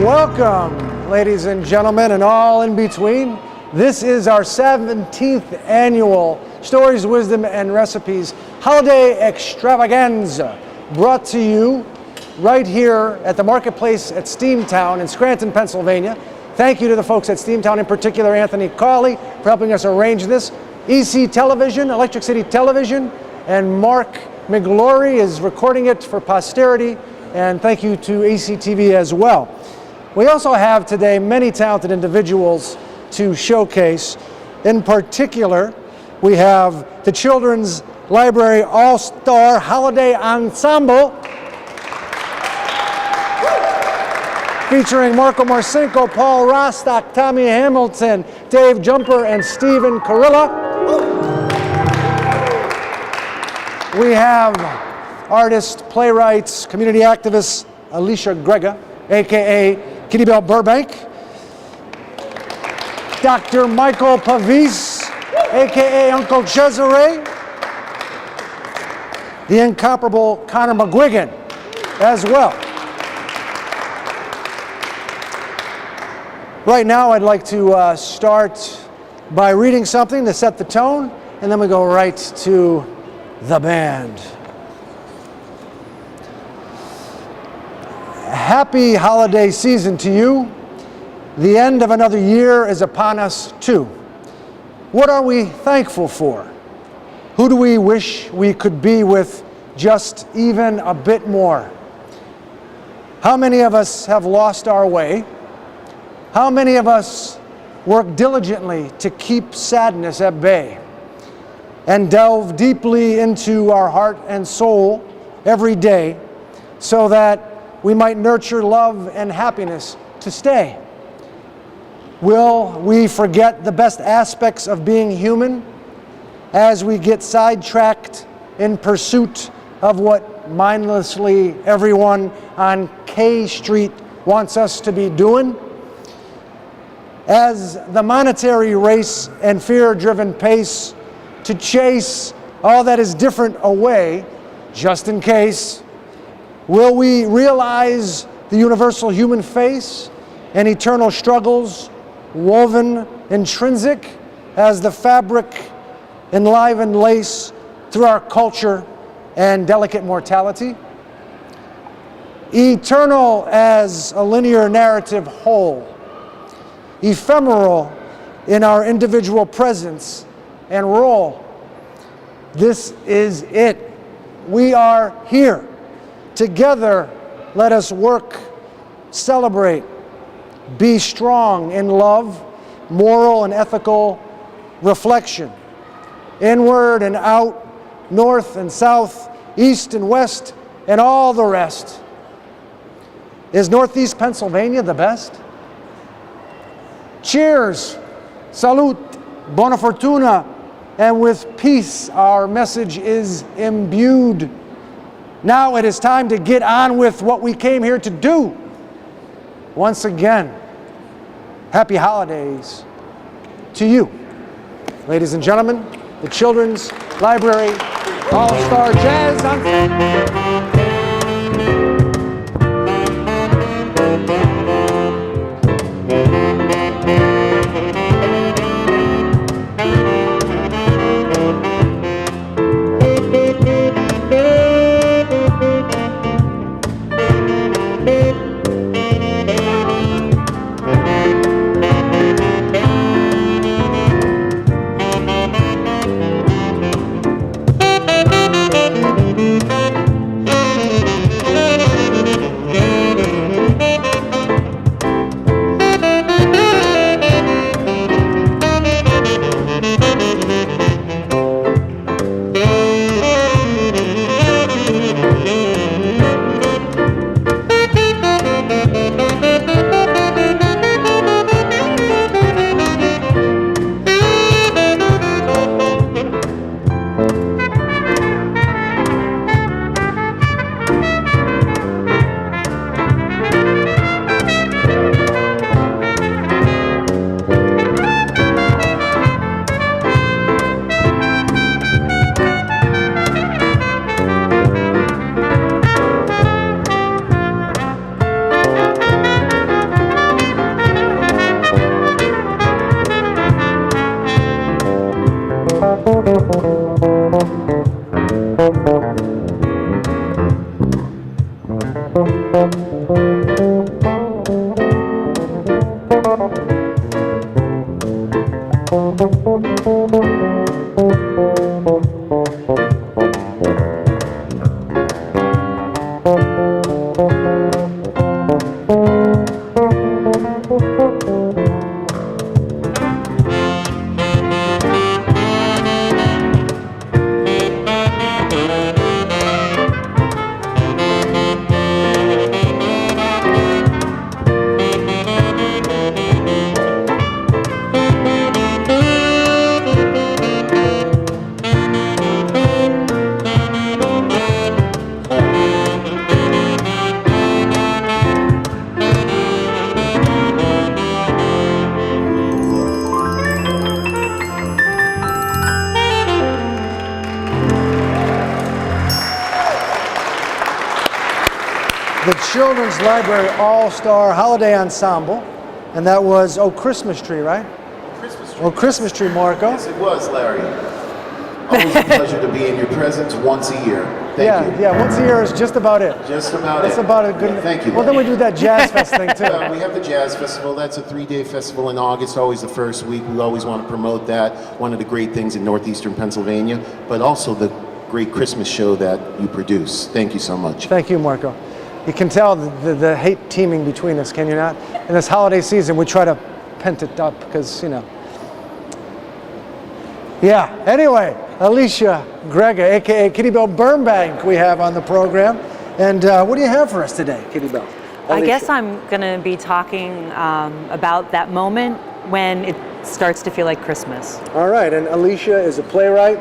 Welcome, ladies and gentlemen, and all in between. This is our 17th annual Stories, Wisdom, and Recipes Holiday Extravaganza, brought to you right here at the marketplace at Steamtown in Scranton, Pennsylvania. Thank you to the folks at Steamtown, in particular Anthony Cawley, for helping us arrange this. EC Television, Electric City Television, and Mark McGuigan is recording it for posterity, and thank you to ACTV as well. We also have today many talented individuals to showcase. In particular, we have the Children's Library All-Star Holiday Ensemble, featuring Marko, Marcinko, Paul Rostock, Tommy Hamilton, Dave Jumper, and Stephen Kurilla. We have artists, playwrights, community activists, Alicia Grega, aka Kitty Bell Burbank, Dr. Michael Pavese, aka Uncle Cesare, the incomparable Conor McGuigan as well. Right now I'd like to start by reading something to set the tone, and then we go right to the band. Happy holiday season to you. The end of another year is upon us too. What are we thankful for? Who do we wish we could be with just even a bit more? How many of us have lost our way? How many of us work diligently to keep sadness at bay and delve deeply into our heart and soul every day so that we might nurture love and happiness to stay? Will we forget the best aspects of being human as we get sidetracked in pursuit of what mindlessly everyone on K Street wants us to be doing? As the monetary race and fear-driven pace to chase all that is different away, just in case, will we realize the universal human face and eternal struggles woven intrinsic as the fabric enlivened lace through our culture and delicate mortality? Eternal as a linear narrative whole, ephemeral in our individual presence and role. This is it. We are here. Together, let us work, celebrate, be strong in love, moral and ethical reflection, inward and out, north and south, east and west, and all the rest. Is Northeast Pennsylvania the best? Cheers, salute, buona fortuna, and with peace our message is imbued. Now it is time to get on with what we came here to do. Once again, happy holidays to you. Ladies and gentlemen, the Children's Library All-Star Jazz Ensemble. The Children's Library All-Star Holiday Ensemble, and that was Oh Christmas Tree, right? Christmas tree. Oh Christmas Tree, Marko. Yes, it was, Larry. Always a pleasure to be in your presence once a year. Thank you. Yeah, once a year is just about it. Just about That's it. about a good. Yeah, thank you. Well, then we do that Jazz Fest thing too. We have the Jazz Festival. That's a 3-day festival in August, always the first week. We always want to promote that. One of the great things in northeastern Pennsylvania, but also the great Christmas show that you produce. Thank you so much. Thank you, Marko. You can tell the hate teeming between us, can you not? In this holiday season, we try to pent it up because, you know. Yeah, anyway, Alicia, Grega, a.k.a. Kitty Bell Burnbank, we have on the program. And what do you have for us today, Kitty Bell? I guess I'm going to be talking about that moment when it starts to feel like Christmas. All right, and Alicia is a playwright.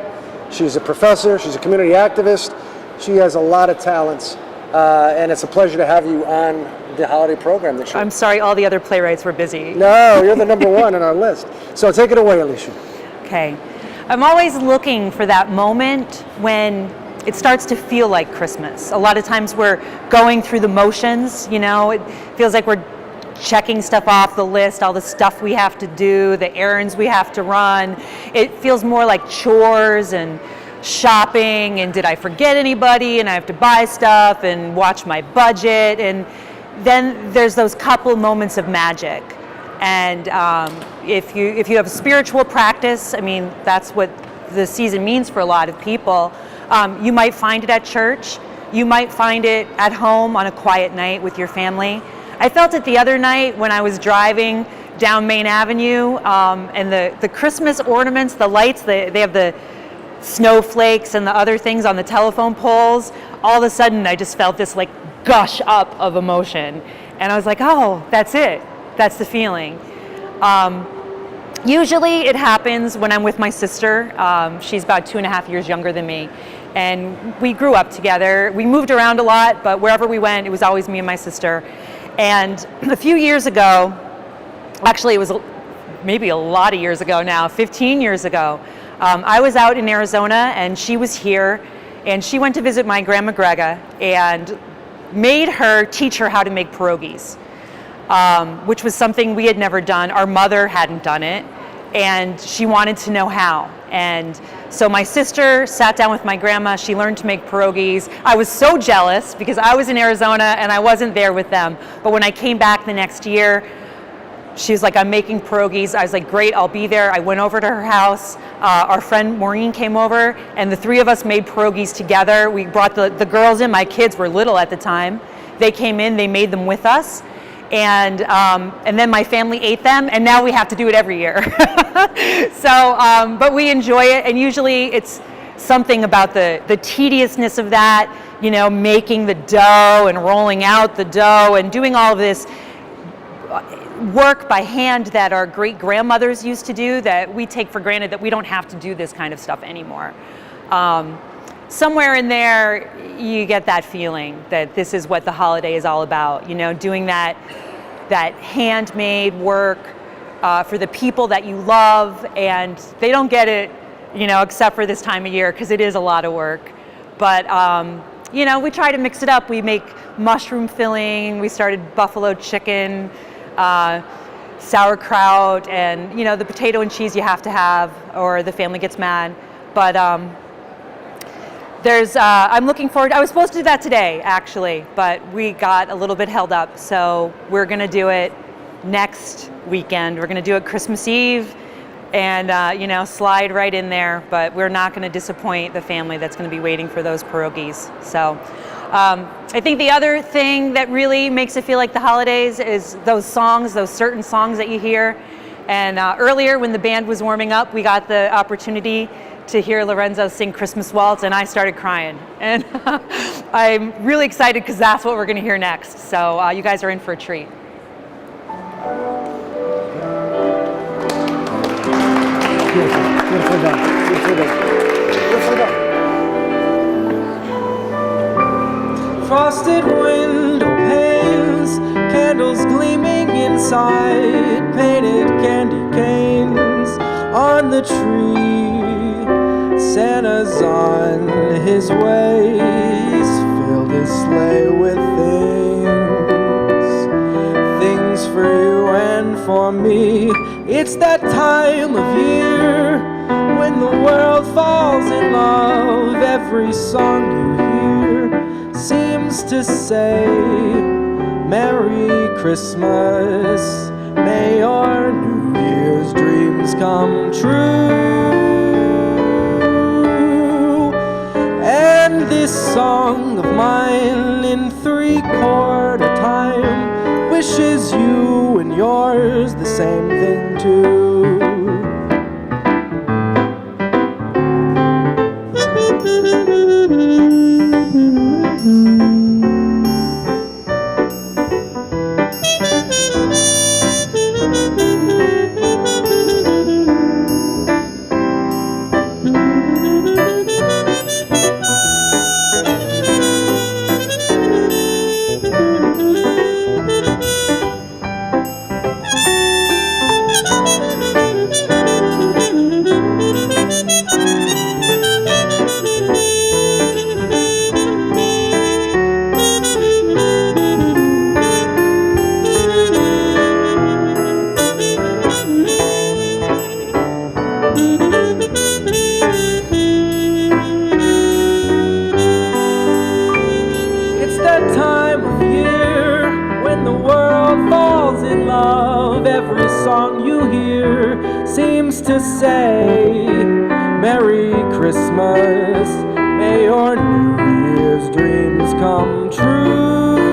She's a professor. She's a community activist. She has a lot of talents. And it's a pleasure to have you on the holiday program this year. I'm sorry, all the other playwrights were busy. No, you're the number one on our list. So take it away, Alicia. Okay. I'm always looking for that moment when it starts to feel like Christmas. A lot of times we're going through the motions, you know, it feels like we're checking stuff off the list, all the stuff we have to do, the errands we have to run. It feels more like chores and shopping, and did I forget anybody, and I have to buy stuff and watch my budget, and then there's those couple moments of magic. And if you have spiritual practice, I mean, that's what the season means for a lot of people. You might find it at church, you might find it at home on a quiet night with your family. I felt it the other night when I was driving down Main Avenue, and the Christmas ornaments, the lights, they have the snowflakes and the other things on the telephone poles. All of a sudden I just felt this like gush up of emotion, and I was like, oh, that's it, that's the feeling. Usually it happens when I'm with my sister. She's about 2.5 years younger than me, and we grew up together. We moved around a lot, but wherever we went, it was always me and my sister. And a few years ago, actually it was maybe a lot of years ago now, 15 years ago, I was out in Arizona and she was here, and she went to visit my grandma Grega and made her teach her how to make pierogies, which was something we had never done. Our mother hadn't done it, and she wanted to know how. And so my sister sat down with my grandma, she learned to make pierogies. I was so jealous because I was in Arizona and I wasn't there with them. But when I came back the next year, she was like, I'm making pierogies. I was like, great, I'll be there. I went over to her house. Our friend Maureen came over, and the three of us made pierogies together. We brought the girls in. My kids were little at the time. They came in, they made them with us. And then my family ate them, and now we have to do it every year. So, but we enjoy it, and usually it's something about the tediousness of that, you know, making the dough and rolling out the dough and doing all of this work by hand that our great grandmothers used to do, that we take for granted that we don't have to do this kind of stuff anymore. Somewhere in there you get that feeling that this is what the holiday is all about, you know, doing that handmade work for the people that you love, and they don't get it, you know, except for this time of year because it is a lot of work. But you know, we try to mix it up. We make mushroom filling, we started buffalo chicken, sauerkraut, and you know, the potato and cheese you have to have or the family gets mad. But I'm looking forward. I was supposed to do that today, actually, but we got a little bit held up. So we're going to do it next weekend. We're going to do it Christmas Eve and, slide right in there. But we're not going to disappoint the family that's going to be waiting for those pierogies. So I think the other thing that really makes it feel like the holidays is those songs, those certain songs that you hear. And earlier when the band was warming up, we got the opportunity to hear Lorenzo sing Christmas Waltz, and I started crying. And I'm really excited because that's what we're going to hear next. So you guys are in for a treat. Beautiful done. Beautiful done. Beautiful done. Frosted window panes, candles gleaming inside, painted candy canes on the tree. Santa's on his way, he's filled his sleigh with things for you and for me. It's that time of year when the world falls in love. Every song you hear seems to say, Merry Christmas, may your New Year's dreams come true. And this song of mine in 3/4 time wishes you and yours the same thing too. To say Merry Christmas, may your New Year's dreams come true.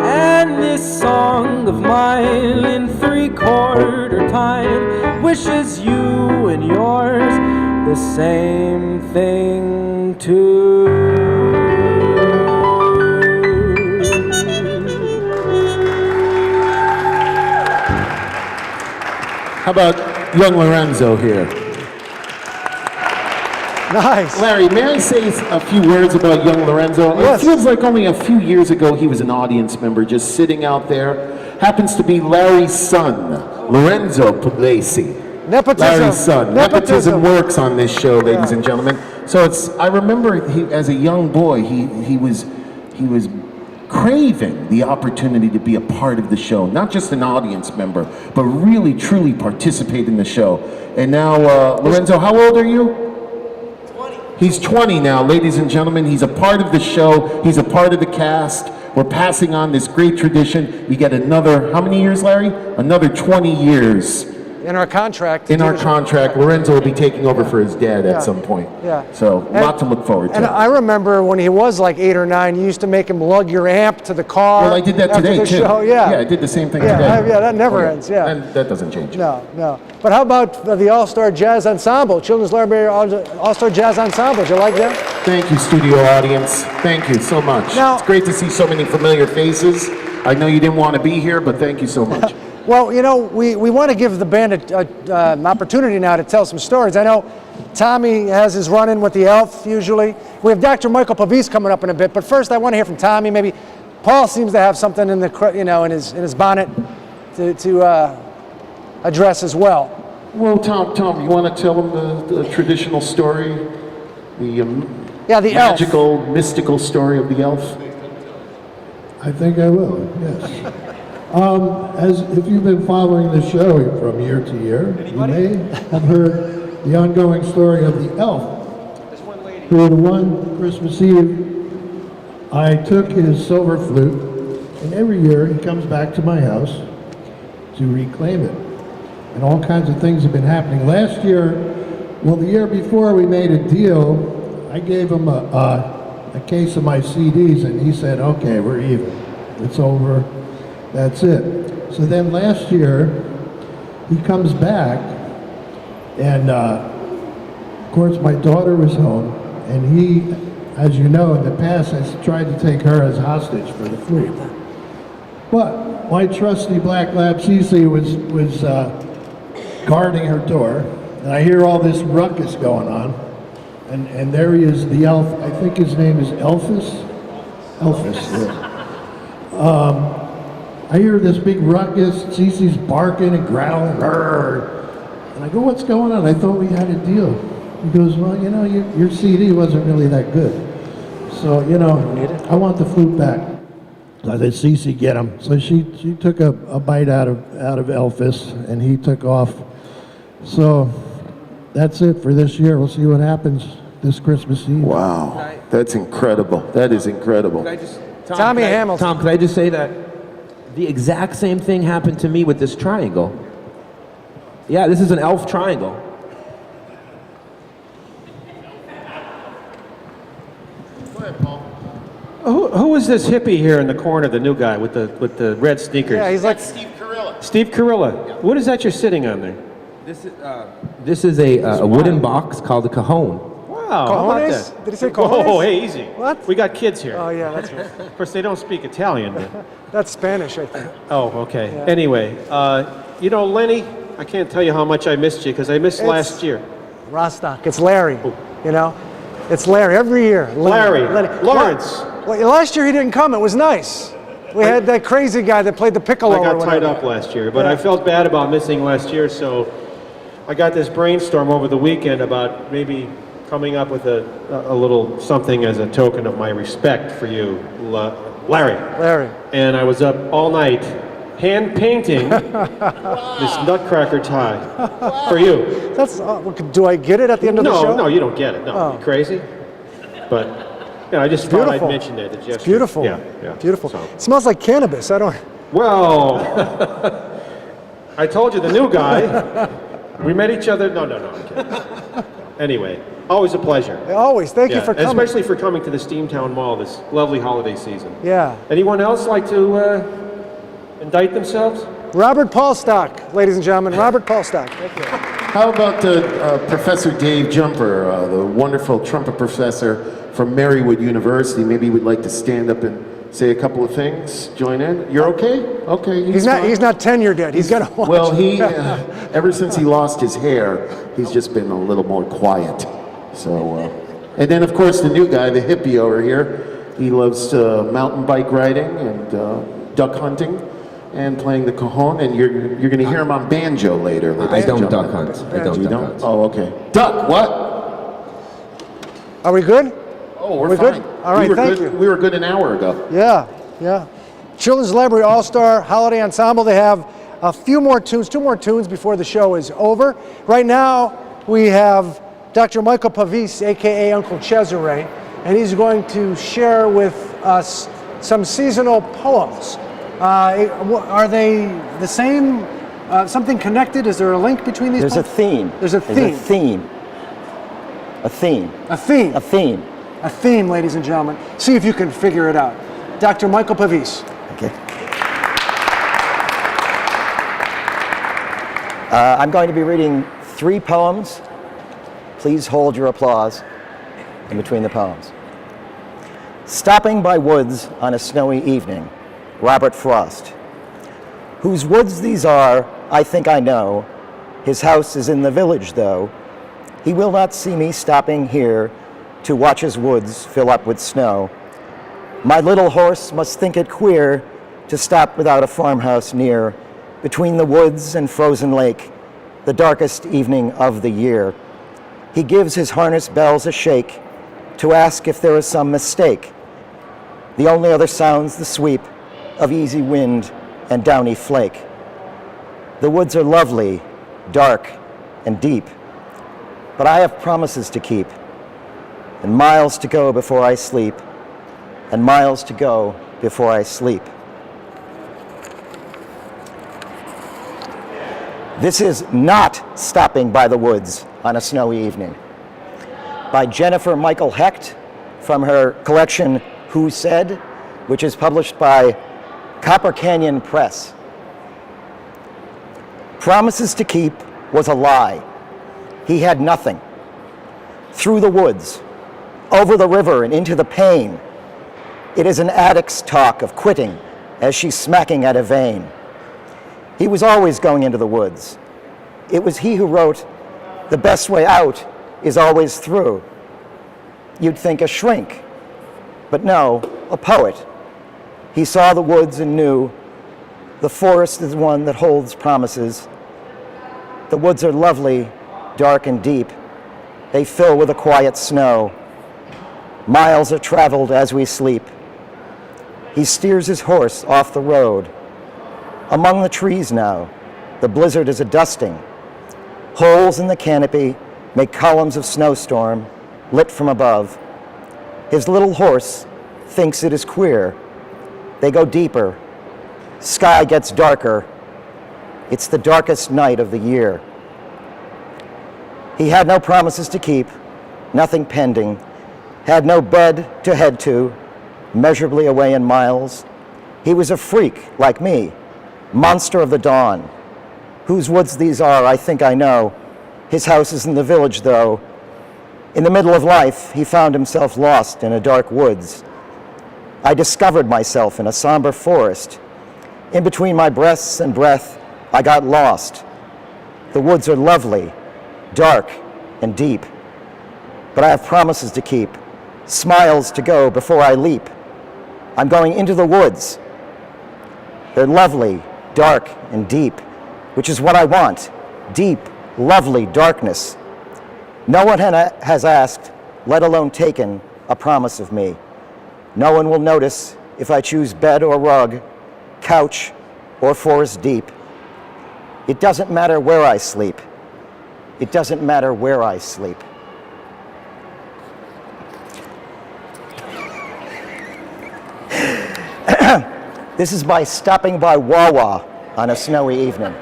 And this song of mine in 3/4 time wishes you and yours the same thing too. How about young Lorenzo here? Nice. Larry, may I say a few words about young Lorenzo? Yes. It feels like only a few years ago he was an audience member just sitting out there. Happens to be Larry's son, Lorenzo Pugliese. Nepotism. Larry's son. Nepotism works on this show, ladies and gentlemen. So I remember as a young boy, he was craving the opportunity to be a part of the show, not just an audience member, but really, truly participate in the show. And now, Lorenzo, how old are you? 20. He's 20 now, ladies and gentlemen. He's a part of the show. He's a part of the cast. We're passing on this great tradition. We get another, how many years, Larry? Another 20 years. In our contract. In our contract, Lorenzo will be taking over for his dad at some point. Yeah. So, a lot to look forward to. And I remember when he was like 8 or 9, you used to make him lug your amp to the car. Well, I did that after today, the too. show. Yeah. Yeah, I did the same thing Yeah, today. yeah, that never ends, yeah. And that doesn't change. No. But how about the All-Star Jazz Ensemble, Children's Library All-Star Jazz Ensemble? Did you like that? Thank you, studio audience. Thank you so much. Now- It's great to see so many familiar faces. I know you didn't want to be here, but thank you so much. Well, we want to give the band an opportunity now to tell some stories. I know Tommy has his run-in with the elf usually. We have Dr. Michael Pavese coming up in a bit, but first I want to hear from Tommy. Maybe Paul seems to have something in the in his bonnet to address as well. Well, Tom, you want to tell them the traditional story, the the magical, mystical story of the elf? I think I will, yes. As if you've been following the show from year to year, you may have heard the ongoing story of the elf. Who the one Christmas Eve, I took his silver flute, and every year he comes back to my house to reclaim it. And all kinds of things have been happening. Last year, well, the year before we made a deal, I gave him a case of my CDs, and he said, okay, we're even. It's over. That's it. So then last year, he comes back, and of course my daughter was home, and he, as you know, in the past has tried to take her as hostage for the flute. But my trusty black lab Cece was guarding her door, and I hear all this ruckus going on, and there he is, the elf. I think his name is Elphys. Elphys. Yeah. I hear this big ruckus. Cece's barking and growling, and I go, "What's going on? I thought we had a deal." He goes, "Well, you know, your CD wasn't really that good, so you know, I want the flute back." So I said, "Cece, get him." So she took a bite out of Elphys, and he took off. So that's it for this year. We'll see what happens this Christmas Eve. Wow, that's incredible. That is incredible. Tommy Hamilton. Tom, could I just say that the exact same thing happened to me with this triangle? Yeah, this is an elf triangle. Who is this hippie here in the corner, the new guy with the red sneakers? Yeah, he's like Steve Kurilla. Steve Kurilla. What is that you're sitting on there? This is a wooden box called a cajon. Wow. How about cojones. that? Did he say cojones? Oh, hey, easy. What? We got kids here. Oh yeah, that's right. Of course, they don't speak Italian. But... That's Spanish, I think. Oh, okay. Yeah. Anyway, you know, Lenny, I can't tell you how much I missed you because I missed last year. Rostock. It's Larry. You know, it's Larry every year. Larry. Lawrence. Well, last year he didn't come. It was nice. We had that crazy guy that played the piccolo. I got or tied whatever. up last year, but Yeah. I felt bad about missing last year, so I got this brainstorm over the weekend about maybe coming up with a little something as a token of my respect for you, Larry. Larry. And I was up all night hand painting this nutcracker tie for you. That's. Do I get it at the end of the show? No, you don't get it. No, Oh. you crazy? But you know, I just thought I'd Beautiful. mention it. It's beautiful. Yeah. Beautiful. So. It smells like cannabis. I don't. Well, I told you, the new guy. We met each other. No, I'm kidding. Anyway, always a pleasure. Always. Thank you for coming. Especially for coming to the Steamtown Mall this lovely holiday season. Yeah. Anyone else like to indict themselves? Robert Paulstock, ladies and gentlemen. Robert Paulstock. Thank you. How about Professor Dave Jumper, the wonderful trumpet professor from Marywood University? Maybe we'd like to stand up and say a couple of things. Join in. You're okay? Okay. He's not tenured yet. He's got to watch. Well, he ever since he lost his hair, he's just been a little more quiet. So, and then of course the new guy, the hippie over here, he loves mountain bike riding and duck hunting and playing the cajon. And you're going to hear him on banjo later. I don't duck hunt. I don't You duck don't? hunt. Oh, okay. Duck. What? Are we good? Oh, we're We fine. good? All right, thank you. We were good an hour ago. Yeah. Children's Library All-Star Holiday Ensemble. They have a few more tunes, 2 more tunes before the show is over. Right now, we have Dr. Michael Pavese, a.k.a. Uncle Cesare, and he's going to share with us some seasonal poems. Are they the same? Something connected? Is there a link between these There's a poems? theme. There's a theme. A theme. A theme. A theme. A theme, ladies and gentlemen. See if you can figure it out. Dr. Michael Pavese. Okay. I'm going to be reading 3 poems. Please hold your applause in between the poems. Stopping by woods on a snowy evening, Robert Frost. Whose woods these are, I think I know. His house is in the village, though. He will not see me stopping here to watch his woods fill up with snow. My little horse must think it queer to stop without a farmhouse near, between the woods and frozen lake, the darkest evening of the year. He gives his harness bells a shake to ask if there is some mistake. The only other sound's the sweep of easy wind and downy flake. The woods are lovely, dark, and deep. but I have promises to keep, and miles to go before I sleep, and miles to go before I sleep. This is not Stopping by the Woods on a Snowy Evening, by Jennifer Michael Hecht from her collection Who Said, which is published by Copper Canyon Press. Promises to keep was a lie. He had nothing. Through the woods, over the river and into the pain. It is an addict's talk of quitting as she's smacking at a vein. He was always going into the woods. It was he who wrote, "The best way out is always through." You'd think a shrink, but no, a poet. He saw the woods and knew the forest is one that holds promises. The woods are lovely, dark and deep. They fill with a quiet snow. Miles are traveled as we sleep. He steers his horse off the road. Among the trees now, the blizzard is a dusting. Holes in the canopy make columns of snowstorm lit from above. His little horse thinks it is queer. They go deeper. Sky gets darker. It's the darkest night of the year. He had no promises to keep, nothing pending, had no bed to head to, measurably away in miles. He was a freak like me, monster of the dawn. Whose woods these are, I think I know. His house is in the village, though. In the middle of life, he found himself lost in a dark woods. I discovered myself in a somber forest. In between my breaths and breath, I got lost. The woods are lovely, dark and deep, but I have promises to keep, smiles to go before I leap. I'm going into the woods. They're lovely, dark and deep, which is what I want, deep, lovely darkness. No one has asked, let alone taken, a promise of me. No one will notice if I choose bed or rug, couch or forest deep. It doesn't matter where I sleep. It doesn't matter where I sleep. This is by Stopping by Wawa on a Snowy Evening.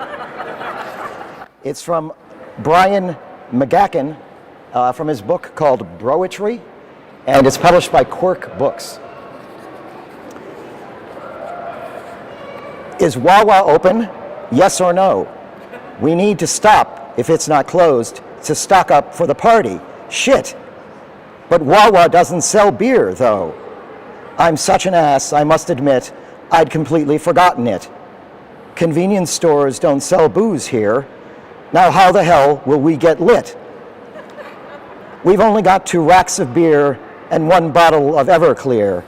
It's from Brian McGuigan from his book called Broetry, and it's published by Quirk Books. Is Wawa open? Yes or no? We need to stop, if it's not closed, to stock up for the party. Shit. But Wawa doesn't sell beer, though. I'm such an ass, I must admit, I'd completely forgotten it. Convenience stores don't sell booze here. Now how the hell will we get lit? We've only got 2 racks of beer and 1 bottle of Everclear.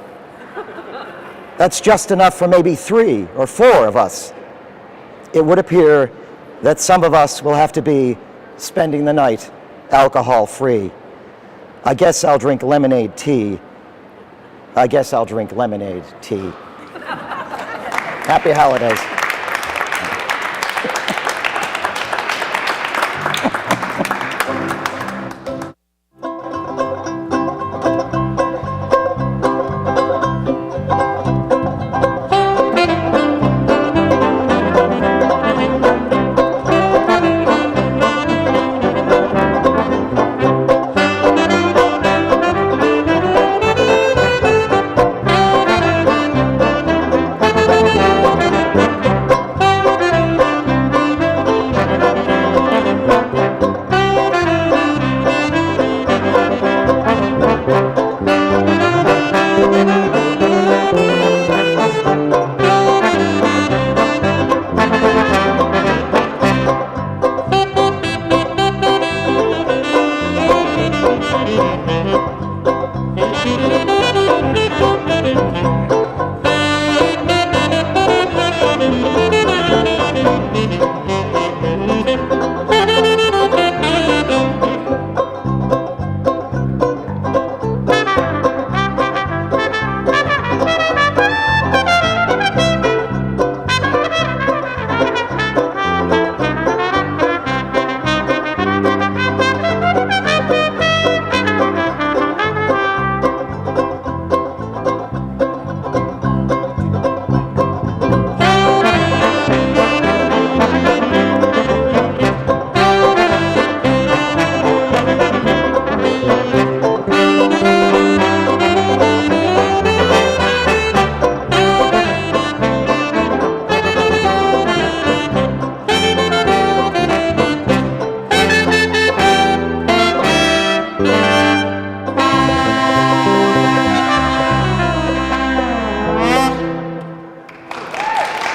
That's just enough for maybe 3 or 4 of us. It would appear that some of us will have to be spending the night alcohol-free. I guess I'll drink lemonade tea. I guess I'll drink lemonade tea. Happy holidays.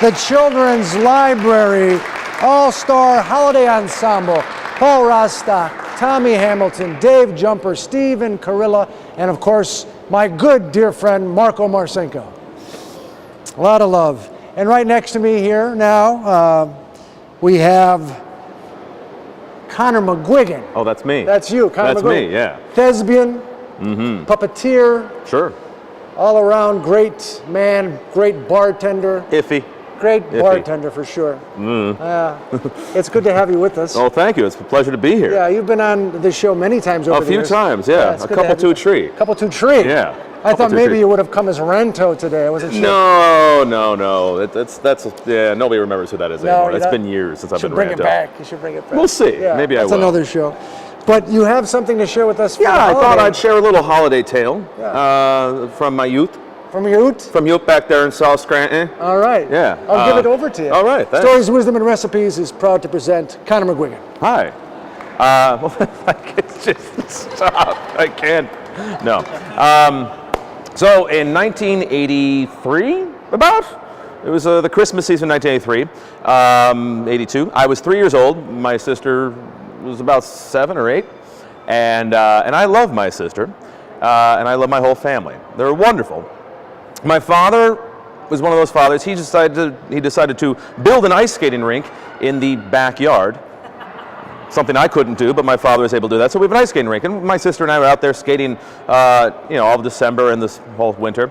the Children's Library All-Star Holiday Ensemble, Paul Rostock, Tommy Hamilton, Dave Jumper, Stephen Kurilla, and of course, my good dear friend, Marko Marcinko. A lot of love. And right next to me here now, we have Conor McGuigan. Oh, that's me. That's you, Conor That's McGuigan. me, yeah. Thespian, puppeteer, Sure. all around great man, great bartender. Iffy. Great Iffy. bartender for sure. It's good to have you with us. Oh, thank you. It's a pleasure to be here. Yeah, you've been on this show many times over A the few years. times, yeah. it's A good to couple have to you. a tree. Couple to a tree. Yeah. I thought Couple to a maybe tree. you would have come as Rento today. I wasn't sure. No. That's yeah. Nobody remembers who that is anymore. It's been years since I've should been bring Ranto. it back. You should bring it back. We'll see. Yeah, Maybe I that's will. another show. But you have something to share with us. For Yeah, the I thought holiday. I'd share a little holiday tale from my youth. From your youth? From youth back there in South Scranton. All right. Yeah. I'll give it over to you. All right, thanks. Stories, Wisdom, and Recipes is proud to present Conor McGuigan. Hi. Well, I can just stop. I can't. No. So in 1983, it was the Christmas season, 1983, 82. I was 3 years old. My sister was about 7 or 8, and I love my sister, and I love my whole family. They're wonderful. My father was one of those fathers. He decided to build an ice skating rink in the backyard. Something I couldn't do, but my father was able to do that. So we have an ice skating rink, and my sister and I were out there skating, all of December and this whole winter.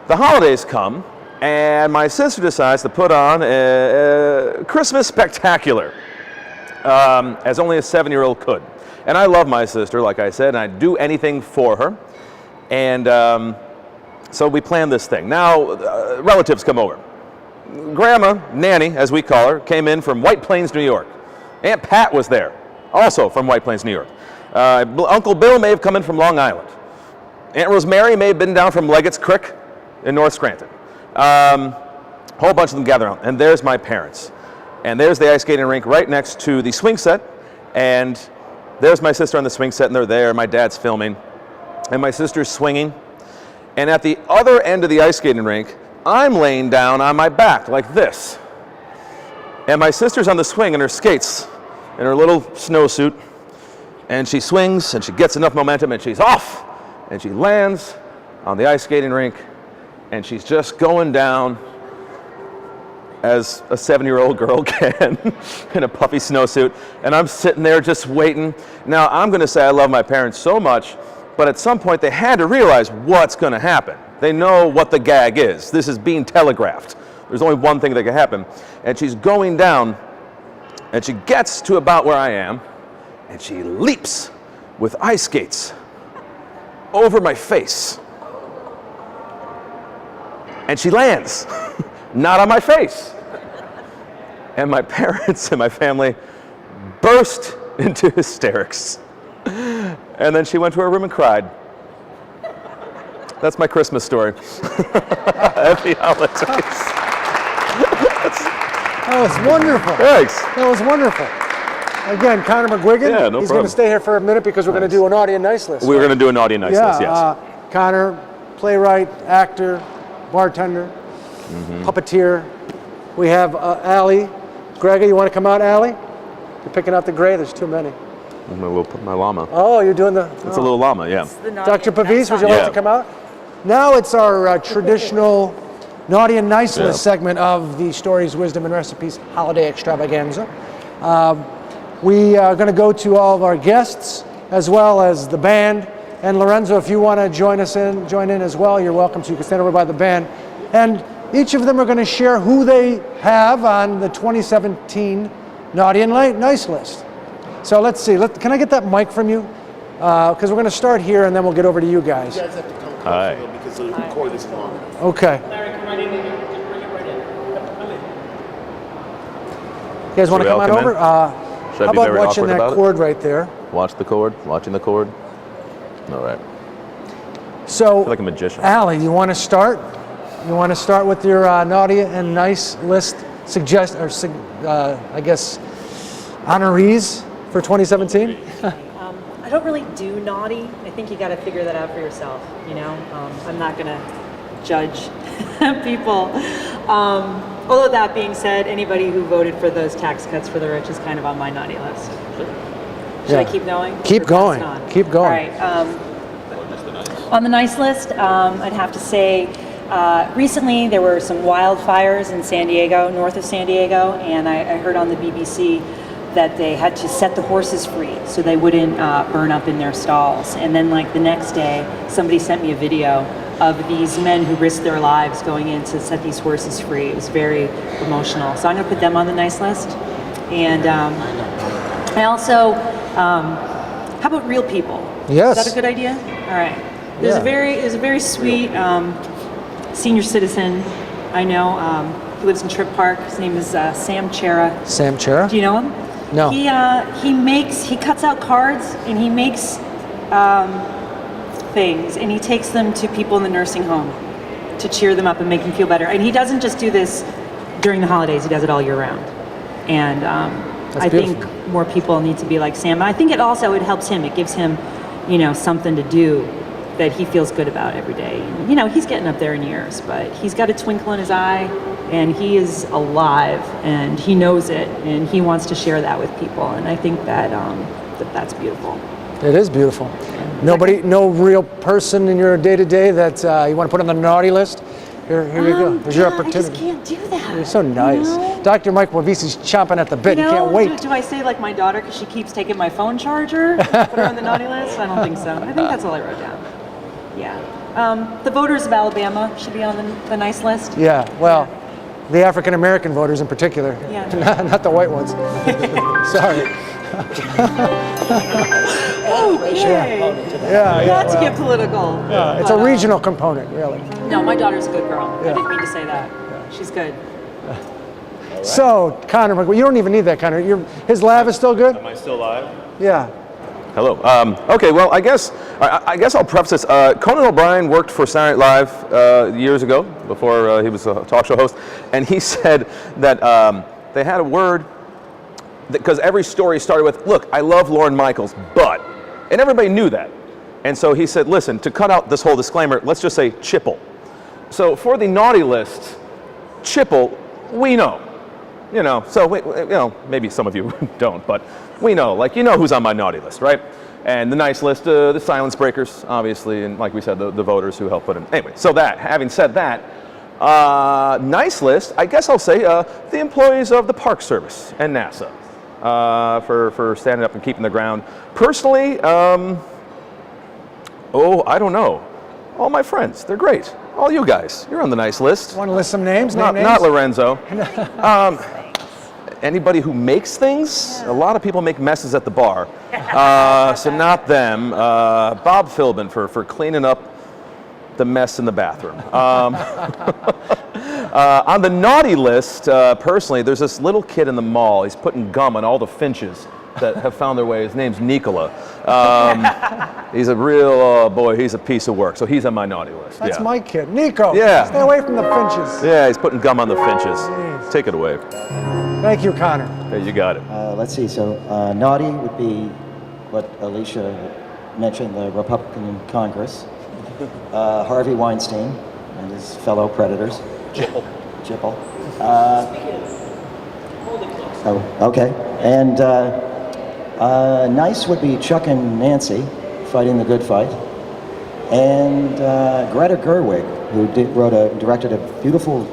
The holidays come, and my sister decides to put on a Christmas spectacular, as only a 7-year-old could. And I love my sister, like I said, and I'd do anything for her. And so we planned this thing. Now, relatives come over. Grandma, Nanny, as we call her, came in from White Plains, New York. Aunt Pat was there, also from White Plains, New York. Uncle Bill may have come in from Long Island. Aunt Rosemary may have been down from Leggett's Creek in North Scranton. Whole bunch of them gather around, and there's my parents. And there's the ice skating rink right next to the swing set, and there's my sister on the swing set, and they're there. My dad's filming, and my sister's swinging. And at the other end of the ice skating rink, I'm laying down on my back like this. And my sister's on the swing in her skates, in her little snowsuit, and she swings, and she gets enough momentum, and she's off, and she lands on the ice skating rink, and she's just going down as a 7-year-old girl can in a puffy snowsuit, and I'm sitting there just waiting. Now, I'm going to say I love my parents so much, but at some point they had to realize what's going to happen. They know what the gag is. This is being telegraphed. There's only one thing that can happen. And she's going down, and she gets to about where I am, and she leaps with ice skates over my face. And she lands, not on my face. And my parents and my family burst into hysterics. And then she went to her room and cried. That's my Christmas story. Happy holidays. That was wonderful. Thanks. That was wonderful. Again, Conor McGuigan. Yeah, no He's problem. going to stay here for a minute because we're going to do an naughty and nice list. We're going to do a naughty and nice list, yes. Conor, playwright, actor, bartender, puppeteer. We have Allie. Grega, you want to come out, Allie? You're picking out the gray. There's too many. We'll put my llama. Oh, you're doing the... It's a little llama, yeah. Dr. Pavese, would you like to come out? Now it's our traditional naughty and nice list segment of the Stories, Wisdom, and Recipes Holiday Extravaganza. We are going to go to all of our guests as well as the band. And Lorenzo, if you want to join in as well, you're welcome to. You can stand over by the band. And each of them are going to share who they have on the 2017 Naughty and Nice list. So let's see. Can I get that mic from you? Because we're going to start here and then we'll get over to you guys. You guys have to come closer though, because the cord is long. Okay. Larry, come right in here. Just bring it right in. Come in. You guys want to come on over? Should I How be about very watching awkward that about cord right there? it? Watch the cord, watching the cord. All right. So, I feel like a magician. Allie, you want to start? You want to start with your naughty and nice list honorees for 2017? I don't really do naughty. I think you got to figure that out for yourself. I'm not gonna judge people Although that being said, anybody who voted for those tax cuts for the rich is kind of on my naughty list. Should I keep going? Keep going. Keep going. All right. On the nice list, I'd have to say, recently there were some wildfires in San Diego, north of San Diego, and I heard on the BBC that they had to set the horses free so they wouldn't burn up in their stalls. And then like the next day, somebody sent me a video of these men who risked their lives going in to set these horses free. It was very emotional. So I'm gonna put them on the nice list. And I also, how about real people? Yes. Is that a good idea? All right. There's a very sweet senior citizen I know. He lives in Trip Park. His name is Sam Chera. Sam Chera? Do you know him? No. He cuts out cards and he makes things and he takes them to people in the nursing home to cheer them up and make them feel better. And he doesn't just do this during the holidays. He does it all year round. And I think more people need to be like Sam. I think it helps him. It gives him, something to do that he feels good about every day. He's getting up there in years, but he's got a twinkle in his eye and he is alive and he knows it and he wants to share that with people. And I think that that's beautiful. It is beautiful. No real person in your day-to-day that you want to put on the naughty list? Here you go. There's your opportunity. I just can't do that. You're so nice. Dr. Mike Pavesi's chomping at the bit. He can't wait. Do I say like my daughter because she keeps taking my phone charger? Put her on the naughty list? I don't think so. I think that's all I wrote down. Yeah. The voters of Alabama should be on the nice list. Yeah, well, the African-American voters in particular. Yeah. Not the white ones. Sorry. Not to get political. Yeah, it's a regional component, really. No, my daughter's a good girl. I didn't mean to say that. She's good. So, Conor, you don't even need that, Conor. His lav is still good? Am I still live? Yeah. Hello. Okay, well, I guess I'll preface this. Conan O'Brien worked for Saturday Night Live years ago, before he was a talk show host, and he said that they had a word, because every story started with, look, I love Lorne Michaels, but, and everybody knew that. And so he said, listen, to cut out this whole disclaimer, let's just say Chipple. So for the naughty list, Chipple, we know. So maybe some of you don't, but we know, who's on my naughty list, right? And the nice list, the silence breakers, obviously, and like we said, the voters who helped put in. Anyway, so having said that, nice list, I guess I'll say the employees of the Park Service and NASA for standing up and keeping the ground. Personally, I don't know. All my friends, they're great. All you guys, you're on the nice list. Want to list some names? Not Lorenzo. Anybody who makes things, a lot of people make messes at the bar. So not them. Bob Philbin for cleaning up the mess in the bathroom. On the naughty list, personally, there's this little kid in the mall. He's putting gum on all the finches that have found their way. His name's Nikola. He's a real boy. He's a piece of work. So he's on my naughty list. That's my kid, Nico. Yeah. Stay away from the finches. Yeah, he's putting gum on the finches. Jeez. Take it away. Thank you, Conor. Hey, you got it. Let's see. So naughty would be what Alicia mentioned, the Republican Congress. Harvey Weinstein and his fellow predators. Chipple. Okay. And nice would be Chuck and Nancy fighting the good fight. And Greta Gerwig, who directed a beautiful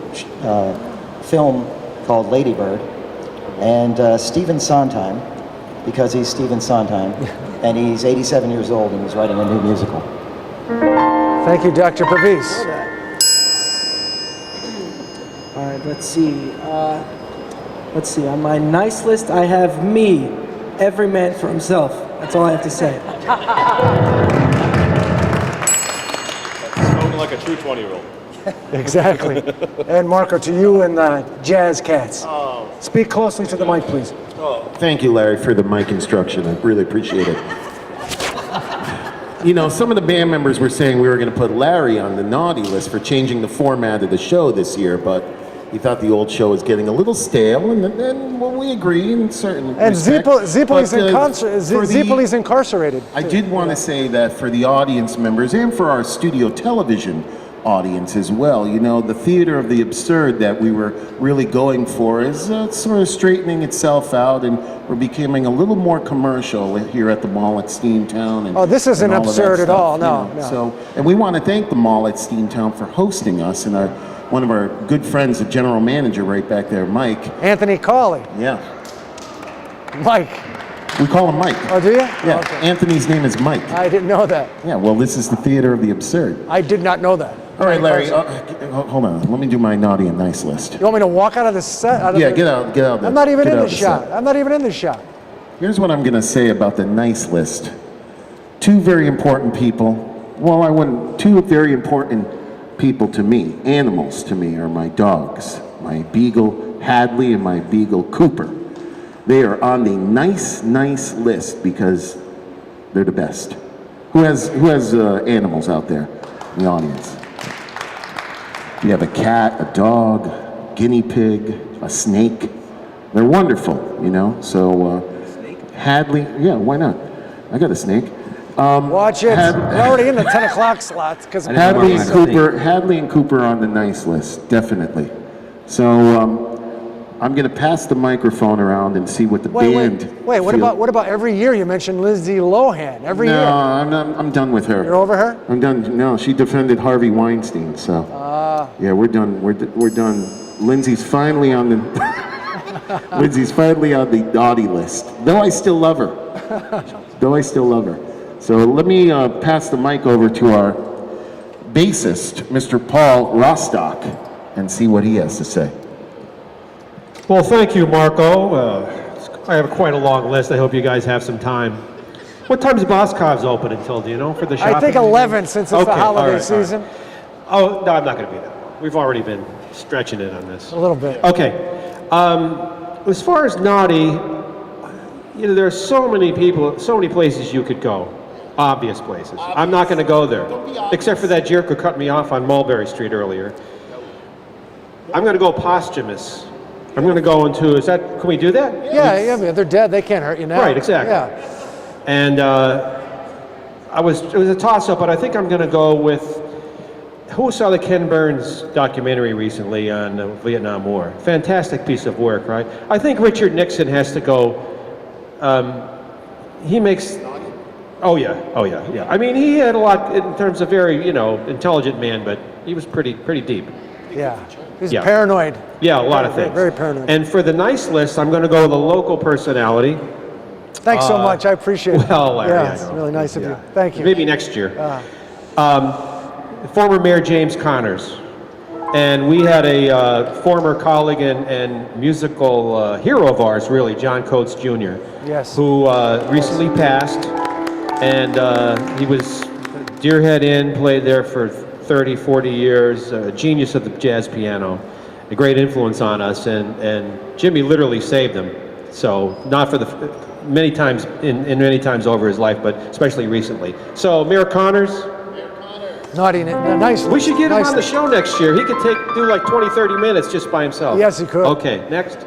film called Lady Bird. And Stephen Sondheim, because he's Stephen Sondheim, and he's 87 years old and he's writing a new musical. Thank you, Dr. Pavese. All right, let's see. On my nice list, I have me, every man for himself. That's all I have to say. Spoken like a true 20-year-old. Exactly. And Marko, to you and the Jazz Cats. Speak closely to the mic, please. Thank you, Larry, for the mic instruction. I really appreciate it. Some of the band members were saying we were going to put Larry on the naughty list for changing the format of the show this year, but he thought the old show was getting a little stale, and we agree in certain respects. Zipoli's incarcerated. I did want to say that for the audience members and for our studio television audience as well. You know, the theater of the absurd that we were really going for is sort of straightening itself out, and we're becoming a little more commercial here at the mall at Steamtown. And, Oh, this isn't and all of absurd that at stuff, all, you no, know. no. So, and we want to thank the mall at Steamtown for hosting us, and one of our good friends, the general manager right back there, Mike. Anthony Cawley. Yeah. Mike. We call him Mike. Oh, do you? Yeah, Okay. Anthony's name is Mike. I didn't know that. Yeah, well, this is the theater of the absurd. I did not know that. All right, Larry, hold on. Let me do my naughty and nice list. You want me to walk out of the set? Yeah, get out of I'm not even in the set. shot. I'm not even in the shot. Here's what I'm going to say about the nice list. Two very important people. Well, two very important people to me, animals to me, are my dogs. My beagle Hadley and my beagle Cooper. They are on the nice list because they're the best. Who has animals out there in the audience? You have a cat, a dog, guinea pig, a snake. They're wonderful, you know. So Hadley, yeah, why not? I got a snake. Watch it. We're already in the 10 o'clock slots. Hadley and Cooper are on the nice list, definitely. So I'm going to pass the microphone around and see what the band. Wait. What about every year? You mentioned Lindsay Lohan. Every year. No, I'm done with her. You're over her? I'm done. No, she defended Harvey Weinstein. So yeah, we're done. We're done. Lindsay's finally on the naughty list. Though I still love her. So let me pass the mic over to our bassist, Mr. Paul Rostock, and see what he has to say. Well, thank you, Marko. I have quite a long list. I hope you guys have some time. What time's Boscov's open until, do you know, for the shopping? I think 11 since it's the holiday season. All right. Oh, no, I'm not going to be there. We've already been stretching it on this. A little bit. Okay. As far as naughty, you know, there are so many people, so many places you could go. Obvious places. I'm not going to go there. Except for that jerk who cut me off on Mulberry Street earlier. I'm going to go posthumous. I'm going to go into, can we do that? Yeah, they're dead. They can't hurt you now. Right, exactly. Yeah. And it was a toss-up, but I think I'm going to go with, who saw the Ken Burns documentary recently on the Vietnam War? Fantastic piece of work, right? I think Richard Nixon has to go, he makes, oh yeah. I mean, he had a lot in terms of very, intelligent man, but he was pretty deep. Yeah. He's paranoid. Yeah, a lot of things. Very paranoid. And for the nice list, I'm going to go with a local personality. Thanks so much. I appreciate it. Well, Larry, yeah, it's really nice of you. Thank you. Maybe next year. Former Mayor James Connors. And we had a former colleague and musical hero of ours, really, John Coates Jr., yes, who recently passed. And he was Deerhead Inn, played there for 30, 40 years, a genius of the jazz piano, a great influence on us, and Jimmy literally saved him. So not for the many times many times over his life, but especially recently. So Mayor Connors. Naughty, nice. We should get him on the show next year. He could do like 20, 30 minutes just by himself. Yes, he could. Okay, next.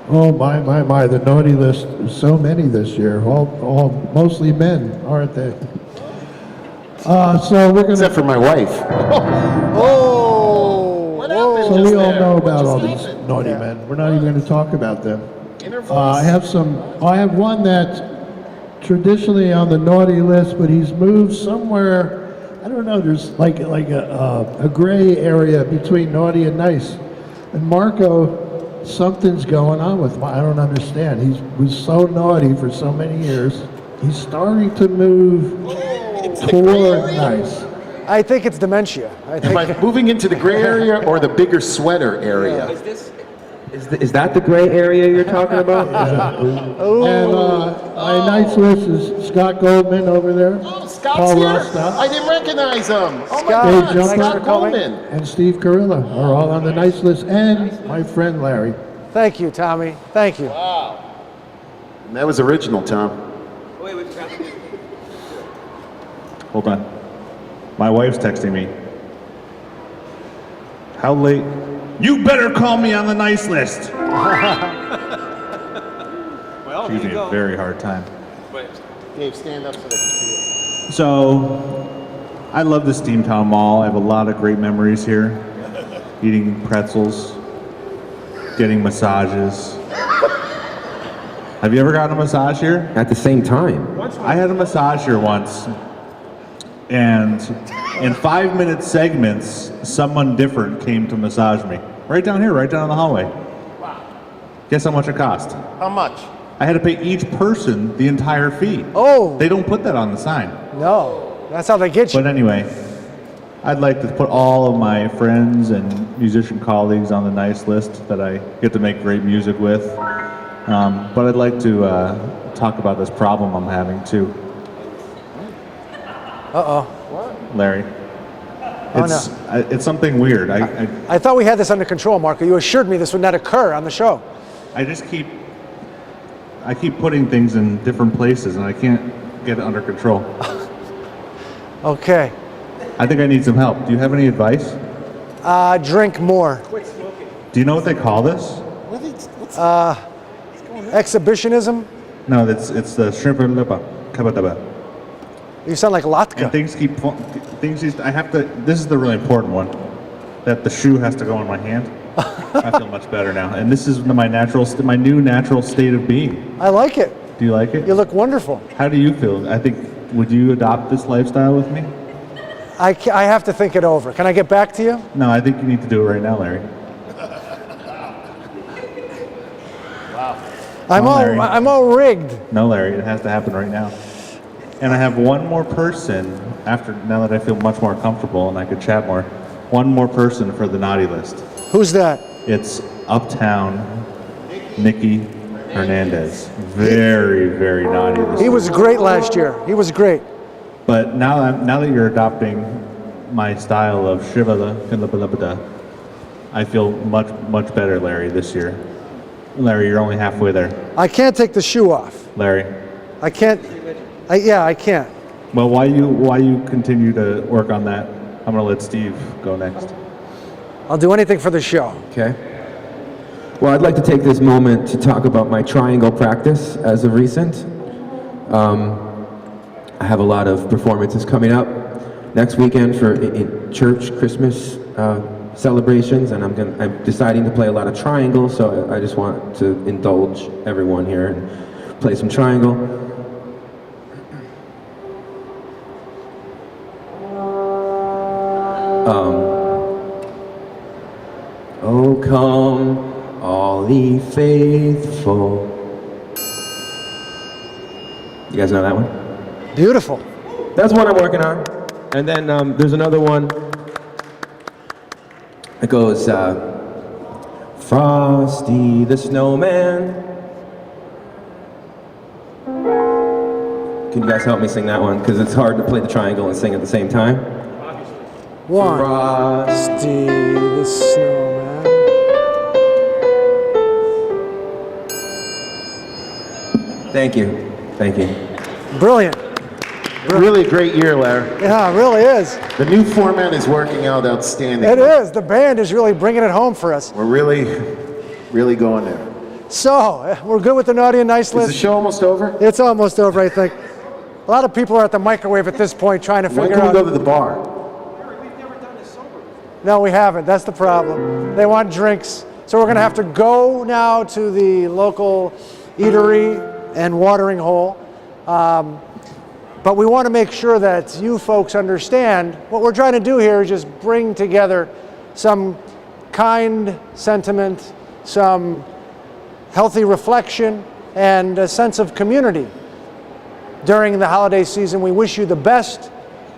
Oh my, the naughty list, so many this year, all mostly men, aren't they? So we're gonna... Except for my wife. So we all know about all these naughty men. We're not even gonna talk about them. I have one that's traditionally on the naughty list, but he's moved somewhere, I don't know, there's like a gray area between naughty and nice. And Marko, something's going on with him. I don't understand. He was so naughty for so many years. He's starting to move toward nice. I think it's dementia. Am I moving into the gray area or the bigger sweater area? Is that the gray area you're talking about? And my nice list is Scott Goldman over there. Oh, Scott's Paul here. Rostock. I didn't recognize him. Oh my Scott, God, thanks Scott for coming. Goldman. And Steve Kurilla are all on the nice list. And my friend Larry. Thank you, Tommy. Thank you. And that was original, Tom. Hold on. My wife's texting me. How late? You better call me on the nice list. She gives me a very hard time. Dave, stand up so they can see it. So, I love the Steamtown Mall. I have a lot of great memories here. Eating pretzels, getting massages. Have you ever gotten a massage here? At the same time. I had a massage here once, and in 5-minute segments, someone different came to massage me. Right down here, right down the hallway. Wow. Guess how much it cost? How much? I had to pay each person the entire fee. Oh. They don't put that on the sign. No, that's how they get you. But anyway, I'd like to put all of my friends and musician colleagues on the nice list that I get to make great music with. But I'd like to talk about this problem I'm having too. Uh-oh. Larry. It's something weird. I thought we had this under control, Marko. You assured me this would not occur on the show. I keep putting things in different places and I can't get it under control. Okay. I think I need some help. Do you have any advice? Drink more. Do you know what they call this? Exhibitionism? No, it's the shrimp and lipa. Kabadaba. You sound like Latka. And I have to, this is the really important one, that the shoe has to go in my hand. I feel much better now. And this is my new natural state of being. I like it. Do you like it? You look wonderful. How do you feel? Would you adopt this lifestyle with me? I have to think it over. Can I get back to you? No, I think you need to do it right now, Larry. I'm all rigged. No, Larry, it has to happen right now. And I have one more person, now that I feel much more comfortable and I could chat more, one more person for the naughty list. Who's that? It's Uptown Nicky Hernandez. Very, very naughty this He was great last year. He was great. But now that you're adopting my style of shivala, I feel much, much better, Larry, this year. Larry, you're only halfway there. I can't take the shoe off. Larry. I can't. I can't. Well, why you continue to work on that? I'm gonna let Steve go next. I'll do anything for the show. Okay. Well, I'd like to take this moment to talk about my triangle practice as of recent. I have a lot of performances coming up next weekend for church Christmas celebrations, and I'm deciding to play a lot of triangle, so I just want to indulge everyone here and play some triangle. Oh, come, all ye faithful. You guys know that one? Beautiful. That's one I'm working on. And then there's another one. It goes, Frosty the Snowman. Can you guys help me sing that one? Because it's hard to play the triangle and sing at the same time. One. Frosty the Snowman. Thank you. Thank you. Brilliant. Really great year, Larry. Yeah, it really is. The new format is working out outstanding. It is. The band is really bringing it home for us. We're really, really going there. So, we're good with the naughty and nice list. Is the show almost over? It's almost over, I think. A lot of people are at the microwave at this point trying to figure out. When can we go to the bar? No, we haven't. That's the problem. They want drinks. So we're going to have to go now to the local eatery and watering hole. But we want to make sure that you folks understand what we're trying to do here is just bring together some kind sentiment, some healthy reflection, and a sense of community. During the holiday season, we wish you the best.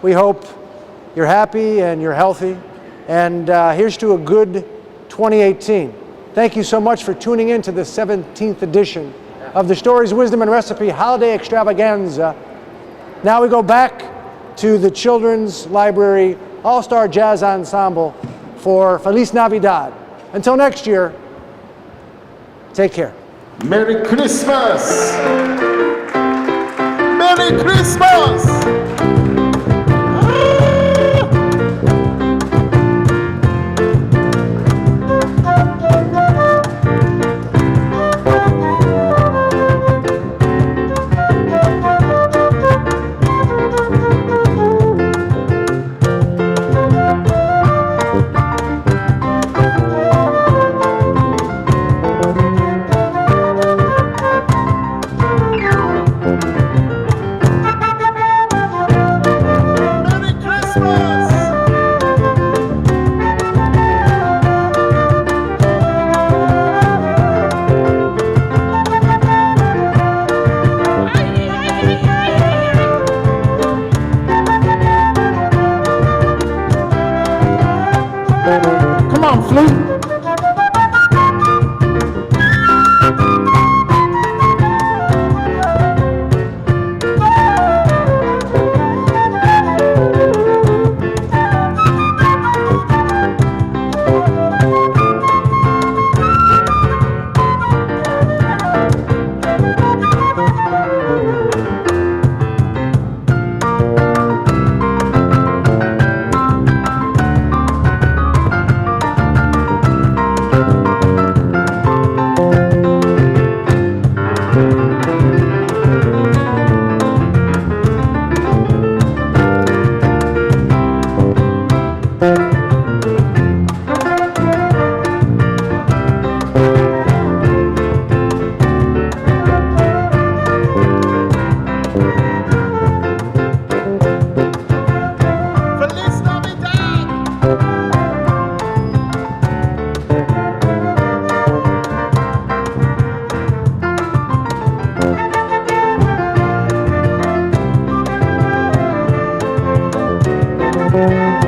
We hope you're happy and you're healthy. And here's to a good 2018. Thank you so much for tuning in to the 17th edition of the Stories, Wisdom, and Recipe Holiday Extravaganza. Now we go back to the Children's Library All-Star Jazz Ensemble for Feliz Navidad. Until next year, take care. Merry Christmas! Merry Christmas! Come on, Flute. Thank you.